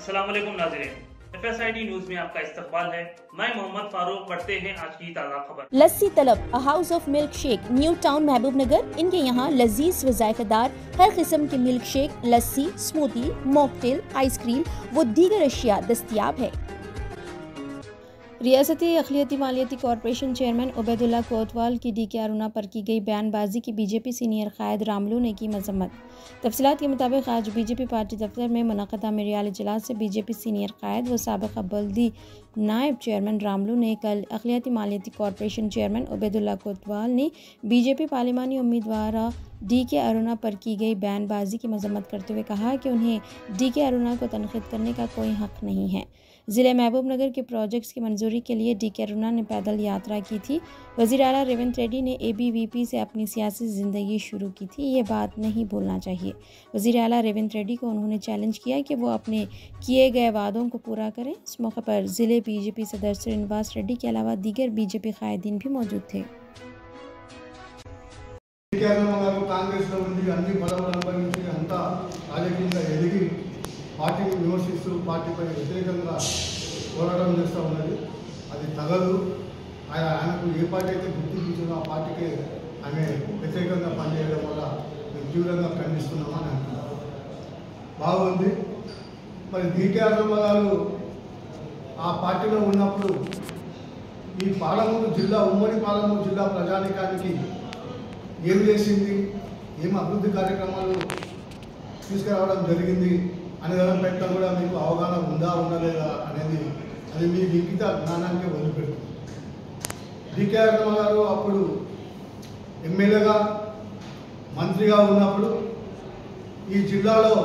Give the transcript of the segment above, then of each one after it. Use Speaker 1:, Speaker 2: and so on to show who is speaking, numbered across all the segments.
Speaker 1: अस्सलाम वालेकुम नाज़रीन, FSID न्यूज में आपका इस्तकबाल है। मैं मोहम्मद फारूक। पढ़ते हैं आज की ताज़ा खबर।
Speaker 2: लस्सी तलब a house of milk shake, new town महबूब नगर। इनके यहाँ लजीज व जायकेदार हर किस्म के मिल्क शेक, लस्सी, स्मूदी, मॉकटेल, आइसक्रीम व दीगर अशिया दस्तयाब है। रियासती अखिलियती मालियती कॉरपोरेशन चेयरमैन उबैदुल्ला कोतवाल की डी के अरुणा पर की गई बयानबाजी की बीजेपी सीनियर कायद रामलू ने की मजम्मत। तफसीलात के मुताबिक आज बीजेपी पार्टी दफ्तर में मुनक़दा मीडिया इजलास से बीजेपी सीनियर कायद व साबिक़ा बल्दी नायब चेयरमैन रामलू ने कल अखिलियती मालियती कॉरपोरेशन चेयरमैन उबैदुल्ला कोतवाल ने बीजेपी पार्लिमानी उम्मीदवार डी के अरुणा पर की गई बयानबाजी की मजम्मत करते हुए कहा कि उन्हें डी के अरुणा को तनक़ीद करने का कोई हक़ नहीं है। ज़िले महबूब नगर के प्रोजेक्ट्स की मंजूरी के लिए डी के अरुणा ने पैदल यात्रा की थी। वज़ीर आला रेवंत रेड्डी ने ABVP से अपनी सियासी ज़िंदगी शुरू की थी, ये बात नहीं भूलना चाहिए। वज़ीर आला रेवंत रेड्डी को उन्होंने चैलेंज किया कि वो अपने किए गए वादों को पूरा करें। इस मौके पर ज़िले BJP सदर श्रीनिवास रेड्डी के अलावा दीगर BJP कायदीन भी मौजूद थे।
Speaker 3: కాంగ్రెస్లో ఉండి అన్ని పదవులు అనుభవించి అంతా రాజకీయంగా ఎదిగి పార్టీని విమర్శిస్తూ పార్టీపై వ్యతిరేకంగా పోరాటం చేస్తూ ఉన్నది. అది తగదు. ఆయనకు ఏ పార్టీ అయితే గుర్తించిందో ఆ పార్టీకి ఆమె వ్యతిరేకంగా పనిచేయడం వల్ల మేము తీవ్రంగా ఖండిస్తున్నామని అంటున్నారు. బాగుంది. మరి DK అరుణ గారు ఆ పార్టీలో ఉన్నప్పుడు ఈ పాలమూరు జిల్లా ఉమ్మడి పాలమూరు జిల్లా ప్రజానికానికి ఏం చేసింది, ఏం అభివృద్ధి కార్యక్రమాలు తీసుకురావడం జరిగింది అనే దానిపై కూడా మీకు అవగాహన ఉందా ఉండలేదా అనేది అది మీ లిఖిత జ్ఞానానికి వదిలిపెడుతుంది. DK అరుణ గారు అప్పుడు ఎమ్మెల్యేగా మంత్రిగా ఉన్నప్పుడు ఈ జిల్లాలో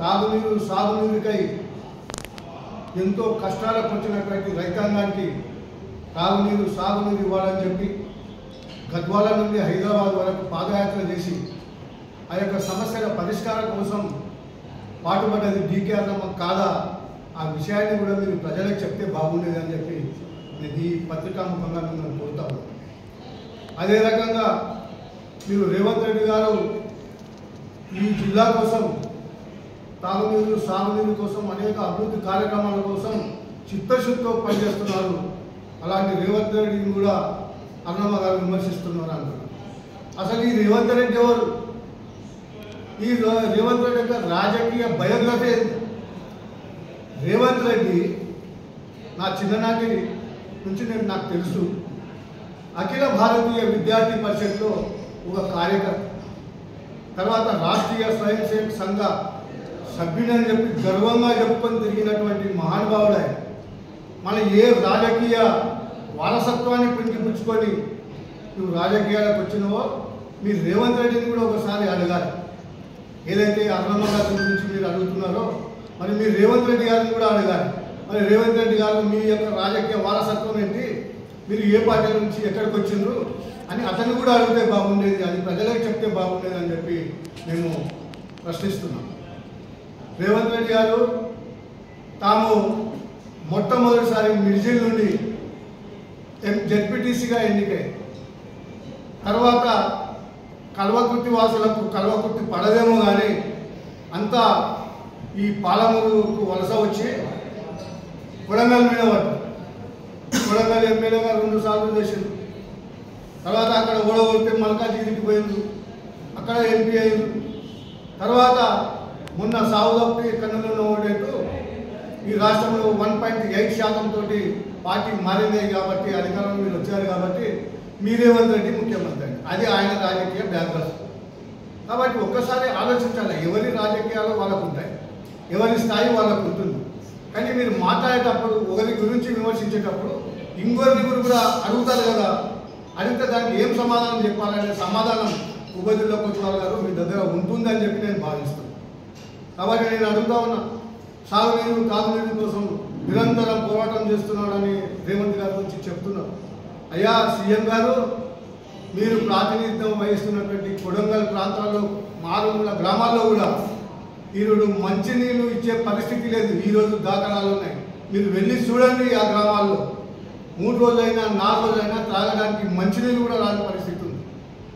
Speaker 3: తాగునీరు సాగునీరుకై ఎంతో కష్టాలకు వచ్చినటువంటి రైతాంగానికి తాగునీరు సాగునీరు ఇవ్వాలని చెప్పి గద్వాల నుండి హైదరాబాద్ వరకు పాదయాత్ర చేసి ఆ యొక్క సమస్యల పరిష్కారం కోసం పాటుపడ్డది DK అరుణ కాదా, ఆ విషయాన్ని కూడా మీరు ప్రజలకు చెప్తే బాగుండేది అని చెప్పి నేను ఈ పత్రికాముఖంగా మిమ్మల్ని కోరుతాను. అదే రకంగా మీరు రేవంత్ రెడ్డి గారు ఈ జిల్లా కోసం తాగునీరు సాగునీరు కోసం అనేక అభివృద్ధి కార్యక్రమాల కోసం చిత్తశుద్ధితో పనిచేస్తున్నారు. అలాంటి రేవంత్ రెడ్డిని కూడా అరుణమ్మ గారు విమర్శిస్తున్నారు అంటారు. అసలు ఈ రేవంత్ రెడ్డి ఎవరు? ఈ రేవంత్ రెడ్డి యొక్క రాజకీయ బయోగ్రఫీ రేవంత్ రెడ్డి నా చిన్ననాటి నుంచి నాకు తెలుసు. అఖిల భారతీయ విద్యార్థి పరిషత్లో ఒక కార్యకర్త, తర్వాత రాష్ట్రీయ స్వయం సేవక సంఘ సభ్యుడని చెప్పి గర్వంగా చెప్పుకొని తిరిగినటువంటి మహానుభావుడు ఆయన. మన ఏ రాజకీయ వారసత్వాన్ని పుంజుకొని నువ్వు రాజకీయాలకు వచ్చినావో మీరు రేవంత్ రెడ్డిని కూడా ఒకసారి అడగాలి. ఏదైతే అరుణమ్మ గారి గురించి మీరు అడుగుతున్నారో మరి మీరు రేవంత్ రెడ్డి గారిని కూడా అడగాలి. మరి రేవంత్ రెడ్డి గారు మీ యొక్క రాజకీయ వారసత్వం ఏంటి, మీరు ఏ పార్టీ నుంచి ఎక్కడికి వచ్చిండ్రు అని అతన్ని కూడా అడిగితే బాగుండేది, అది ప్రజలకు చెప్తే బాగుండేది అని చెప్పి మేము ప్రశ్నిస్తున్నాం. రేవంత్ రెడ్డి గారు తాము మొట్టమొదటిసారి మిర్జిల్ నుండి జెడ్పీటీసీగా ఎన్నికై తర్వాత కల్వకుర్తి వాసులకు కల్వకుర్తి పడదేమో కానీ అంతా ఈ పాలమూరుకు వలస వచ్చి కొడంగల్ మీద పడ్డారు. కొడంగల్ ఎమ్మెల్యేగా 2 సార్లు చేసిండు. తర్వాత అక్కడ ఓడగొడితే మల్కాజిగిరికి పోయింది, అక్కడ ఎంపీ అయింది. తర్వాత మొన్న సావుదప్పి కన్నులలో ఓడేట్టు ఈ రాష్ట్రంలో 1.8% పార్టీ మారింది కాబట్టి అధికారంలో మీరు వచ్చారు కాబట్టి మీ రేవంత్ రెడ్డి ముఖ్యమంత్రి అండి. అది ఆయన రాజకీయ బ్యాక్గ్రౌండ్. కాబట్టి ఒక్కసారి ఆలోచించాలి. ఎవరి రాజకీయాలు వాళ్ళకు ఉంటాయి, ఎవరి స్థాయి వాళ్ళకు ఉంటుంది. కానీ మీరు మాట్లాడేటప్పుడు ఒకరి గురించి విమర్శించేటప్పుడు ఇంకొకరి కూడా అడుగుతారు కదా, అడిగితే దానికి ఏం సమాధానం చెప్పాలనే సమాధానం ఉబైదుల్లా కోత్వాల్ గారు మీ దగ్గర ఉంటుందని చెప్పి నేను భావిస్తున్నాను. కాబట్టి నేను అడుగుతా ఉన్నా, సాగునీరు తాగునీరు కోసం నిరంతరం పోరాటం చేస్తున్నాడని రేవంత్ గారి గురించి చెప్తున్నారు. అయ్యా సీఎం గారు, మీరు ప్రాతినిధ్యం వహిస్తున్నటువంటి కొడంగల్ ప్రాంతాల్లో మారుమూల గ్రామాల్లో కూడా ఈరోజు మంచినీళ్ళు ఇచ్చే పరిస్థితి లేదు. ఈరోజు దాఖలాలు ఉన్నాయి, మీరు వెళ్ళి చూడండి. ఆ గ్రామాల్లో 3 రోజులైనా 4 రోజులైనా త్రాగడానికి మంచినీళ్ళు కూడా రాని పరిస్థితి ఉంది.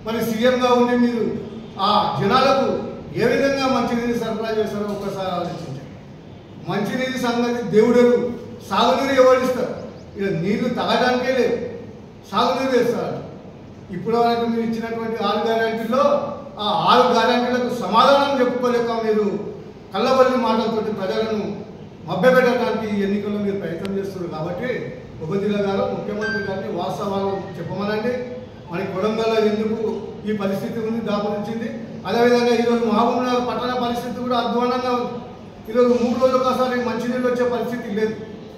Speaker 3: మరి సీఎంగా ఉండి మీరు ఆ జనాలకు ఏ విధంగా మంచినీరు సరఫరా చేస్తారో ఒక్కసారి ఆలోచించండి. మంచినీరు సంగతి దేవుడెరు, సాగునీరు ఎవరిస్తారు? ఇక్కడ నీళ్లు తాగడానికే లేదు, సాగునీరు వేస్తారు. ఇప్పటి వరకు మీరు ఇచ్చినటువంటి 6 గ్యారెంటీల్లో ఆ 6 గ్యారెంటీలకు సమాధానం చెప్పుకోలేక మీరు కళ్ళబల్లి మాటలతోటి ప్రజలను మభ్యపెట్టడానికి ఎన్నికల్లో మీరు ప్రయత్నం చేస్తున్నారు. కాబట్టి ఉపజిల్లా గారు ముఖ్యమంత్రి గారిని వాస్తవాలు చెప్పమనండి. మన కొడంగల్లో ఎందుకు ఈ పరిస్థితి ఉంది, దాపురించింది. అదేవిధంగా ఈరోజు మహబూబ్నగర్ పట్టణ పరిస్థితి కూడా అధ్వానంగా ఉంది. ఈరోజు 3 రోజులకు ఒకసారి మంచినీళ్ళు వచ్చే పరిస్థితి లేదు.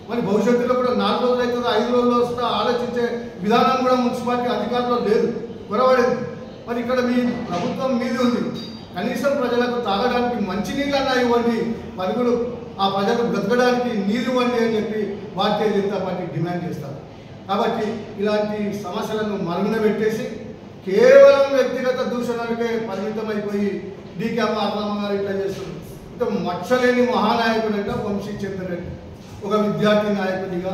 Speaker 3: మరి భవిష్యత్తులో కూడా 4 రోజులు అవుతుందో 5 రోజులు వస్తుందో ఆలోచించే విధానం కూడా మున్సిపాలిటీ అధికారులు లేదు, కొరవడింది. మరి ఇక్కడ మీ ప్రభుత్వం మీద ఉంది, కనీసం ప్రజలకు తాగడానికి మంచినీళ్ళు అన్నా ఇవ్వండి, పరుగులు ఆ ప్రజలు బ్రతకడానికి నీరు ఇవ్వండి అని చెప్పి భారతీయ జనతా పార్టీ డిమాండ్ చేస్తారు. కాబట్టి ఇలాంటి సమస్యలను మరుగున పెట్టేసి కేవలం వ్యక్తిగత దూషణలకే పరిమితమైపోయి డీకే పార్లమ్మ గారు ఇట్లా చేస్తున్నారు. అంటే మచ్చలేని మహానాయకుడు అంటే వంశీచంద్ర రెడ్డి ఒక విద్యార్థి నాయకుడిగా,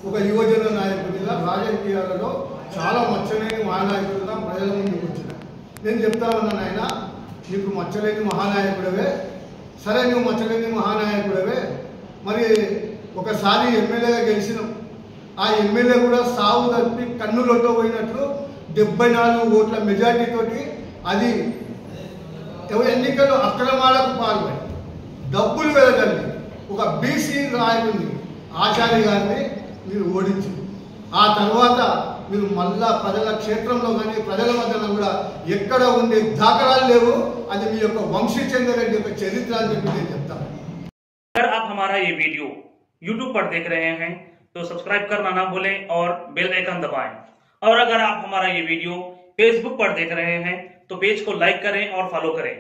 Speaker 3: ఒక యువజన నాయకుడిగా రాజకీయాలలో చాలా మచ్చలేని మహానాయకుడిగా ప్రజల ముందుకు వచ్చినారు. నేను చెప్తా ఉన్నాను, ఆయన నీకు మచ్చలేని మహానాయకుడవే, సరే నువ్వు మచ్చలేని మహానాయకుడవే, మరి ఒకసారి ఎమ్మెల్యేగా గెలిచినావు. ఆ ఎమ్మెల్యే కూడా సాగు తప్పి కన్నులొట్ట పోయినట్లు 74 ఓట్ల మెజార్టీ తోటి అది ఎన్నికల్లో అక్రమాలకు పాల్పడి డబ్బులు వెదగలిగి ఒక బీసీ నాయకుడిని ఆచార్య గారిని మీరు ఓడించి ఆ తర్వాత మీరు మళ్ళా ప్రజల క్షేత్రంలో కానీ ప్రజల మధ్యన కూడా ఎక్కడ ఉండే దాఖలాలు లేవు. అది మీ యొక్క వంశీచంద్ర రెడ్డి యొక్క చరిత్ర అని చెప్పి నేను చెప్తాను.
Speaker 1: अगर आप हमारा ये वीडियो YouTube पर देख रहे हैं तो सब्सक्राइब करना ना भूलें और बेल आइकन दबाएं। और अगर आप हमारा ये वीडियो Facebook पर देख रहे हैं तो पेज को लाइक करें और फॉलो करें।